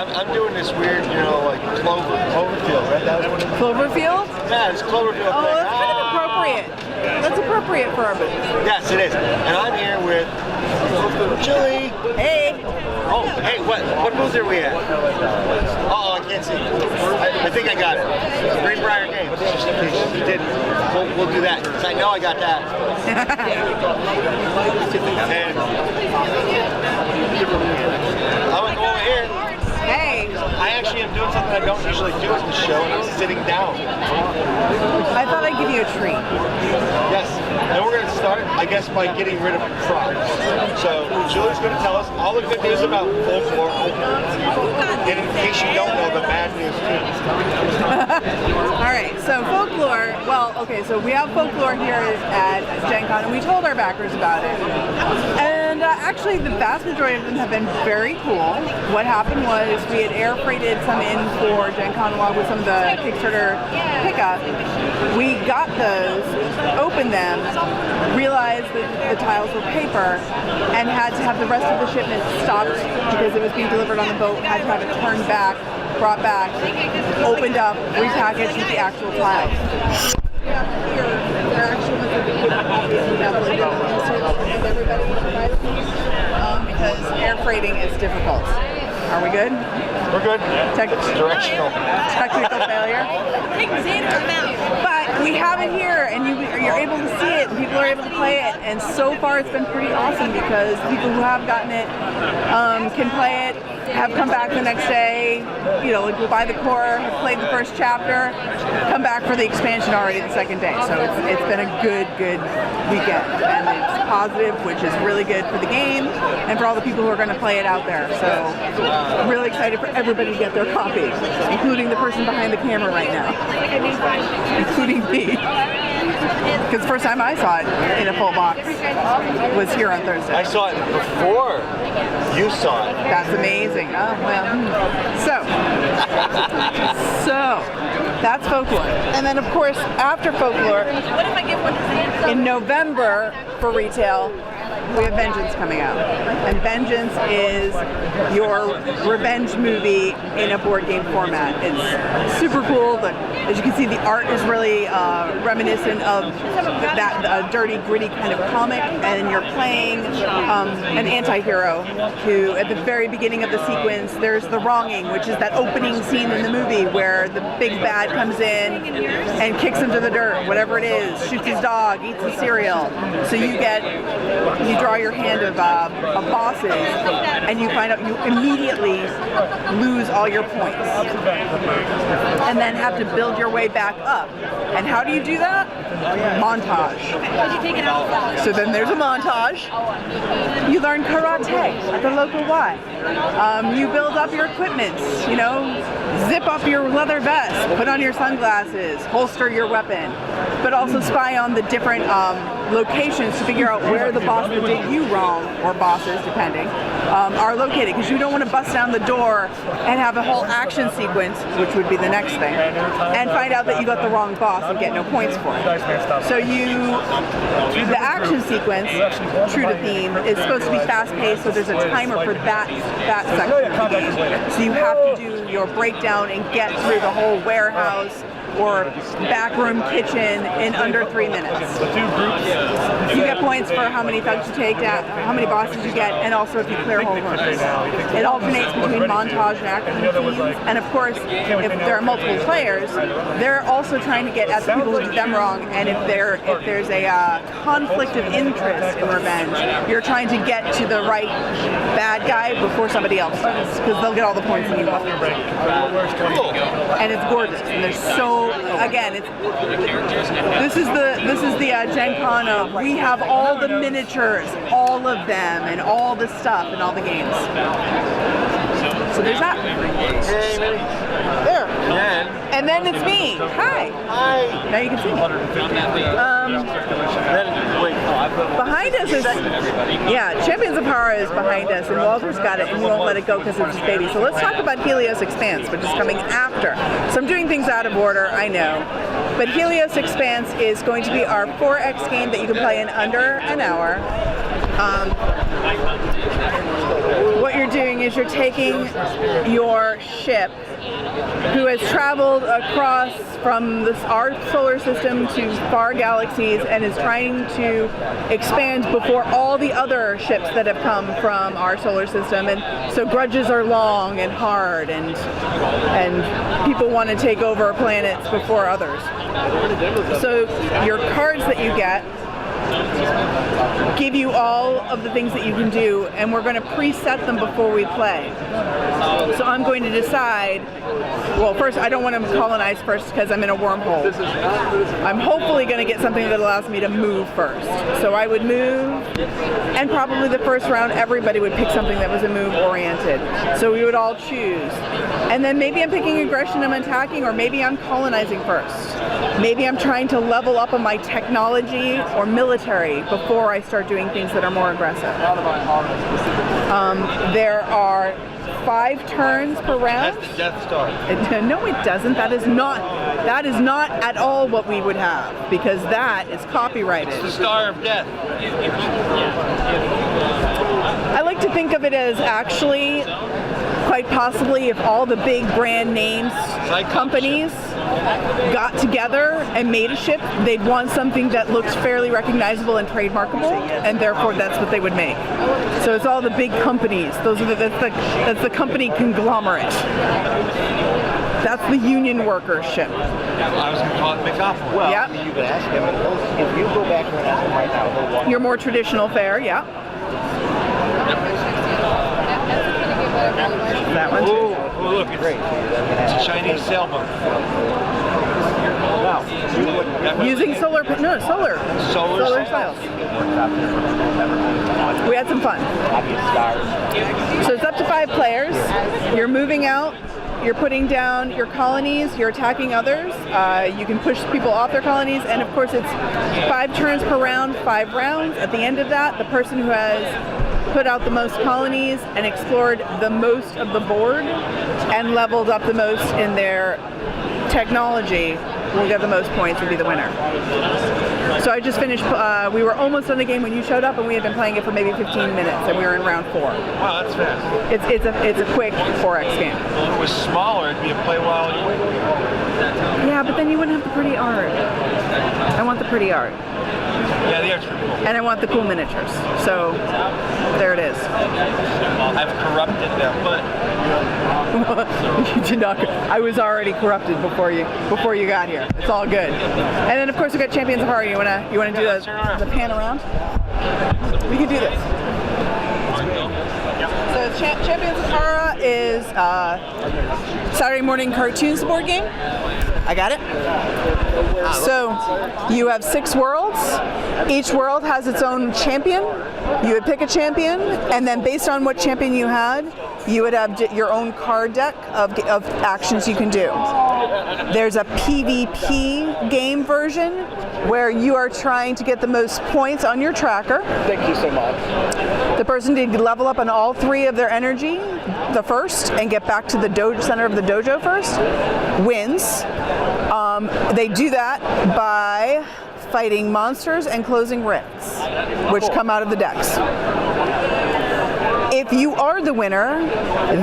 I'm doing this weird, you know, like Cloverfield, right? That was one of the... Cloverfield? Yeah, it's Cloverfield. Oh, that's kind of appropriate. That's appropriate for our booth. Yes, it is. And I'm here with Julie. Hey. Oh, hey, what booth are we at? Oh, I can't see. I think I got it. Greenbrier Games. Just in case you didn't, we'll do that. Because I know I got that. And I want to go over here. Hey. I actually am doing something I don't usually do at the show, and I'm sitting down. I thought I'd give you a treat. Yes, and we're going to start, I guess, by getting rid of props. So Julie's going to tell us all the good news about Folklore, and in case you don't know, the bad news too. All right, so Folklore, well, okay, so we have Folklore here at Gen Con, and we told our backers about it. And actually, the vast majority of them have been very cool. What happened was we had air freighted some in for Gen Con along with some of the Kickstarter pickup. We got those, opened them, realized that the tiles were paper, and had to have the rest of the shipment stopped because it was being delivered on the boat, had to have it turned back, brought back, opened up, repackaged with the actual tiles. Yeah, here, there actually was a copy of the everybody because air freighting is difficult. Are we good? We're good. It's directional. Technical failure. But we have it here, and you're able to see it, and people are able to play it. And so far, it's been pretty awesome because people who have gotten it can play it, have come back the next day, you know, like buy the core, have played the first chapter, come back for the expansion already the second day. So it's been a good weekend, and it's positive, which is really good for the game and for all the people who are going to play it out there. So I'm really excited for everybody to get their copy, including the person behind the camera right now, including me. Because the first time I saw it in a full box was here on Thursday. I saw it before you saw it. That's amazing. Oh, well. So that's Folklore. And then, of course, after Folklore, in November for retail, we have Vengeance coming out. And Vengeance is your revenge movie in a board game format. It's super cool. As you can see, the art is really reminiscent of that dirty, gritty kind of comic. And you're playing an anti-hero who, at the very beginning of the sequence, there's the wronging, which is that opening scene in the movie where the big bad comes in and kicks him to the dirt, whatever it is, shoots his dog, eats the cereal. So you draw your hand of bosses, and you find out you immediately lose all your points, and then have to build your way back up. And how do you do that? Montage. So then there's a montage. You learn karate at the local Y. You build up your equipment, you know, zip up your leather vest, put on your sunglasses, holster your weapon, but also spy on the different locations to figure out where the boss that did you wrong, or bosses depending, are located, because you don't want to bust down the door and have a whole action sequence, which would be the next thing, and find out that you got the wrong boss and get no points for it. So the action sequence, true to theme, is supposed to be fast-paced, so there's a timer for that section of the game. So you have to do your breakdown and get through the whole warehouse or backroom kitchen in under 3 minutes. You get points for how many thugs you take down, how many bosses you get, and also if you clear whole rooms. It alternates between montage and action scenes, and of course, if there are multiple players, they're also trying to get at the people who did them wrong, and if there's a conflict of interest in revenge, you're trying to get to the right bad guy before somebody else does, because they'll get all the points and you won't. And it's gorgeous, and there's so, again, this is the Gen Con of, we have all the miniatures, all of them, and all the stuff, and all the games. So there's that. Hey, maybe. There. And then it's me. Hi. Hi. Now you can see me. Behind us is, Champions of HARA is behind us, and Walter's got it, and he won't let it go because it's his baby. So let's talk about Hellios Expanse, which is coming after. So I'm doing things out of order, I know. But Hellios Expanse is going to be our 4X game that you can play in under an hour. what you're doing is you're taking your ship, who has traveled across from our solar system to far galaxies and is trying to expand before all the other ships that have come from our solar system. And so grudges are long and hard, and people want to take over planets before others. So your cards that you get give you all of the things that you can do, and we're going to preset them before we play. So I'm going to decide, well, first I don't want to colonize first because I'm in a wormhole. I'm hopefully going to get something that allows me to move first. So I would move, and probably the first round everybody would pick something that was a move oriented. So we would all choose. And then maybe I'm picking aggression, I'm attacking, or maybe I'm colonizing first. Maybe I'm trying to level up on my technology or military before I start doing things that are more aggressive. There are 5 turns per round. That's the Death Star. No, it doesn't. That is not at all what we would have, because that is copyrighted. It's the Star of Death. I like to think of it as actually, quite possibly, if all the big brand names companies got together and made a ship, they'd want something that looks fairly recognizable and trademarkable, and therefore that's what they would make. So it's all the big companies. That's the company conglomerate. That's the union worker ship. I was going to call it McGoffin. Well, Yep. I mean, you could ask him, if you go back and ask him right now, he'll walk. Your more traditional fare, yeah. That one too. Oh, look, it's a Chinese sailboat. Now, Using solar sails. We had some fun. So it's up to 5 players. You're moving out. You're putting down your colonies. You're attacking others. You can push people off their colonies, and of course it's 5 turns per round, 5 rounds. At the end of that, the person who has put out the most colonies and explored the most of the board and leveled up the most in their technology will get the most points and be the winner. So I just finished, we were almost on the game when you showed up, and we had been playing it for maybe 15 minutes, and we were in round 4. Wow, that's fast. It's a quick 4X game. If it was smaller, it'd be a play while you wait. Yeah, but then you wouldn't have the pretty art. I want the pretty art. Yeah, the art's pretty cool. And I want the cool miniatures. So there it is. I've corrupted them, but You did not. I was already corrupted before you got here. It's all good. And then of course we got Champions of HARA. You wanna do the pan around? We can do this. So Champions of HARA is Saturday morning cartoons board game. I got it. So you have 6 worlds. Each world has its own champion. You would pick a champion, and then based on what champion you had, you would have your own card deck of actions you can do. There's a PvP game version where you are trying to get the most points on your tracker. thank you so much. The person did level up on all 3 of their energy the first and get back to the center of the dojo first wins. They do that by fighting monsters and closing rifts, which come out of the decks. If you are the winner,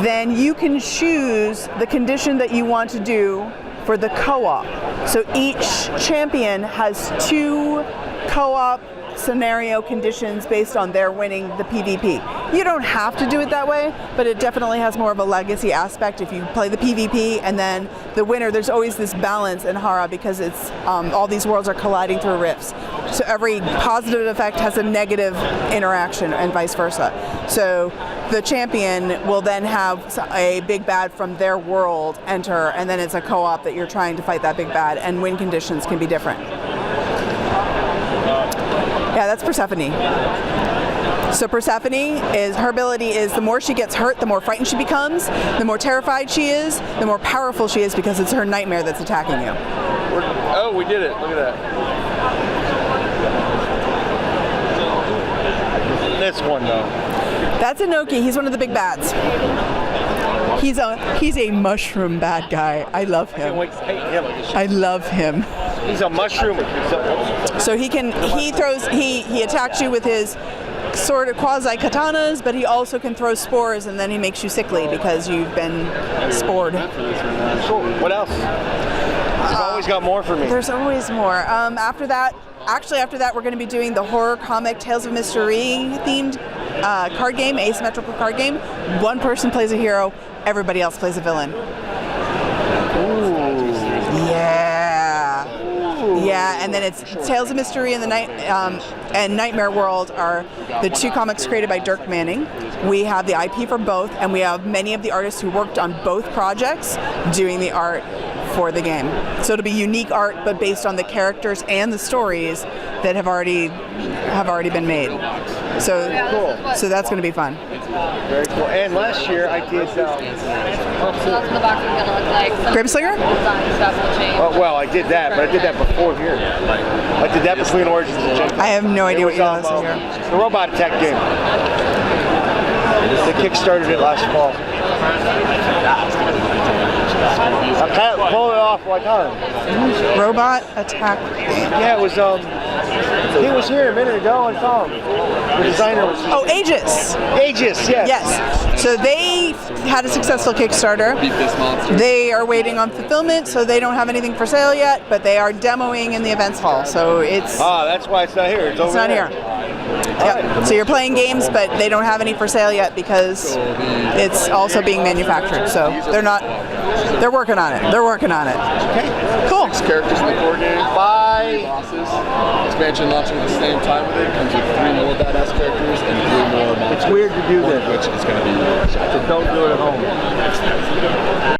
then you can choose the condition that you want to do for the co-op. So each champion has 2 co-op scenario conditions based on their winning the PvP. You don't have to do it that way, but it definitely has more of a legacy aspect if you play the PvP and then the winner. There's always this balance in HARA because it's all these worlds are colliding through rifts. So every positive effect has a negative interaction and vice versa. So the champion will then have a big bad from their world enter, and then it's a co-op that you're trying to fight that big bad, and win conditions can be different. Yeah, that's Persephone. So Persephone her ability is the more she gets hurt, the more frightened she becomes, the more terrified she is, the more powerful she is because it's her nightmare that's attacking you. Oh, we did it. Look at that. This one, though. That's Inoki. He's one of the big bads. He's a mushroom bad guy. I love him. I love him. He's a mushroom. So he attacks you with his sort of quasi katanas, but he also can throw spores, and then he makes you sickly because you've been spored. Cool. What else? You've always got more for me. There's always more. After that, we're going to be doing the horror comic Tales of Mystery themed card game, asymmetrical card game. One person plays a hero, everybody else plays a villain. Yeah, and then it's Tales of Mystery and and Nightmare World are the two comics created by Dirk Manning. We have the IP for both, and we have many of the artists who worked on both projects doing the art for the game. So it'll be unique art, but based on the characters and the stories that have already been made. So cool. So that's going to be fun. Very cool. And last year I did. So that's what the box is going to look like. Graveslinger? Stuff will change. Well, I did that, but I did that before here. I did that between Origins and Gen Con. I have no idea what you guys are here. The Robot Attack game. They kickstarted it last fall. I can't pull it off like that. Robot Attack game. Yeah, it was. He was here a minute ago. I saw him. The designer was. Oh, Aegis. Aegis, yes. Yes. So they had a successful Kickstarter. They are waiting on fulfillment, so they don't have anything for sale yet, but they are demoing in the events hall. So it's. Ah, that's why it's not here. It's over not there. here. Yep. So you're playing games, but they don't have any for sale yet because it's also being manufactured. So they're not. They're working on it. They're working on it. Okay. Cool. 6 characters in the core game. Bye. Bosses. Expansion launching at the same time with it. Comes with 3 more badass characters and 3 more monsters. It's weird to do one this. of which is going to be. So don't do it at home.